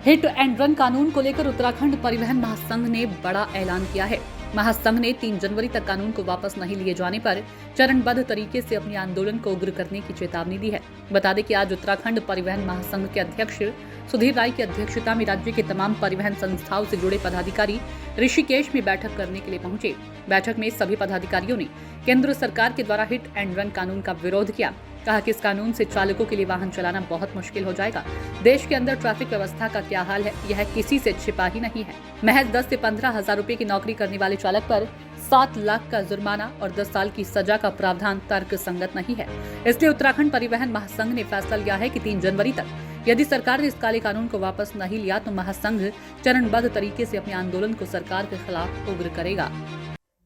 Hit and run कानून को लेकर उत्तराखंड परिवहन महासंघ ने बड़ा ऐलान किया है। महासंघ ने 3 जनवरी तक कानून को वापस नहीं लिए जाने पर चरणबद्ध तरीके से अपने आंदोलन को उग्र करने की चेतावनी दी है। बता दें कि आज उत्तराखंड परिवहन महासंघ के अध्यक्ष सुधीर राय की अध्यक्षता में राज्य के तमाम परिवहन संस्थाओं से जुड़े पदाधिकारी ऋषिकेश में बैठक करने के लिए पहुंचे। बैठक में सभी पदाधिकारियों ने केंद्र सरकार के द्वारा हिट एंड रन कानून का विरोध किया। कहा कि इस कानून से चालकों के लिए वाहन चलाना बहुत मुश्किल हो जाएगा। देश के अंदर ट्रैफिक व्यवस्था का क्या हाल है, यह किसी से छिपा ही नहीं है। महज 10 से 15 हजार रुपए की नौकरी करने वाले चालक पर 7 लाख का जुर्माना और 10 साल की सजा का प्रावधान तर्क संगत नहीं है। इसलिए उत्तराखंड परिवहन महासंघ ने फैसला लिया है कि 3 जनवरी तक यदि सरकार ने इस काले कानून को वापस नहीं लिया तो महासंघ चरणबद्ध तरीके से अपने आंदोलन को सरकार के खिलाफ उग्र करेगा।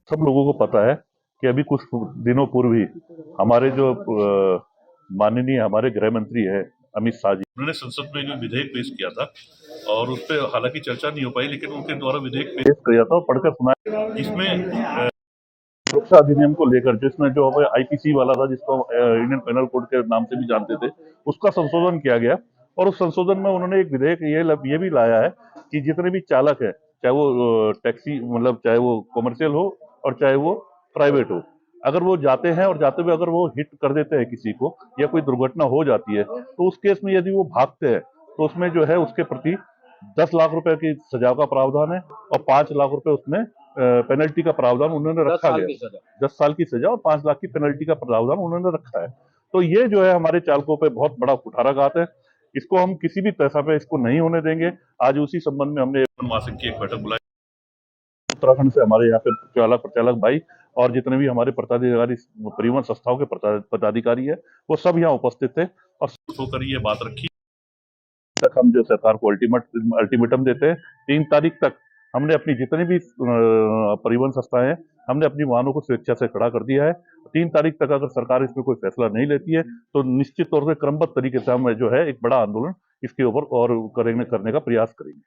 सब लोगों को पता है कि अभी कुछ दिनों पूर्व ही हमारे जो माननीय हमारे गृह मंत्री है अमित शाह जी, उन्होंने संसद में जो विधेयक पेश किया था और उस पर हालांकि चर्चा नहीं हो पाई, लेकिन उनके द्वारा विधेयक पेश किया था और पढ़कर सुनाया, जिसमें सुरक्षा अधिनियम को लेकर जिसमें जो आईपीसी वाला था, जिसको इंडियन पेनल कोड के नाम से भी जानते थे, उसका संशोधन किया गया। और उस संशोधन में उन्होंने एक विधेयक ये भी लाया है कि जितने भी चालक है, चाहे वो टैक्सी मतलब चाहे वो कमर्शियल हो और चाहे वो प्राइवेट हो, अगर वो जाते हैं और जाते हुए अगर वो हिट कर देते हैं किसी को या कोई दुर्घटना हो जाती है, तो उस केस में यदि वो भागते हैं तो उसमें जो है उसके प्रति 10 लाख रुपए की सजा का प्रावधान है और 5 लाख रुपए उसमें पेनल्टी का प्रावधान उन्होंने रखा गया। 10 साल की सजा और 5 लाख की पेनल्टी का प्रावधान उन्होंने रखा है। तो ये जो है हमारे चालकों पे बहुत बड़ा कुठाराघात है। इसको हम किसी भी पैसा पे इसको नहीं होने देंगे। आज उसी संबंध में हमने महासंघ की एक बैठक बुलाई। उत्तराखंड से हमारे यहाँ पे चालक प्रचालक भाई और जितने भी हमारे पदाधिकारी परिवहन संस्थाओं के पदाधिकारी है, वो सब यहाँ उपस्थित थे और होकर ये बात रखी तक हम जो सरकार को अल्टीमेटम देते हैं। 3 तारीख तक हमने अपनी जितनी भी परिवहन संस्थाएं हैं, हमने अपनी वाहनों को स्वेच्छा से खड़ा कर दिया है। 3 तारीख तक अगर सरकार इसमें कोई फैसला नहीं लेती है तो निश्चित तौर से क्रमबद्ध तरीके से हम जो है एक बड़ा आंदोलन इसके ऊपर और करने का प्रयास करेंगे।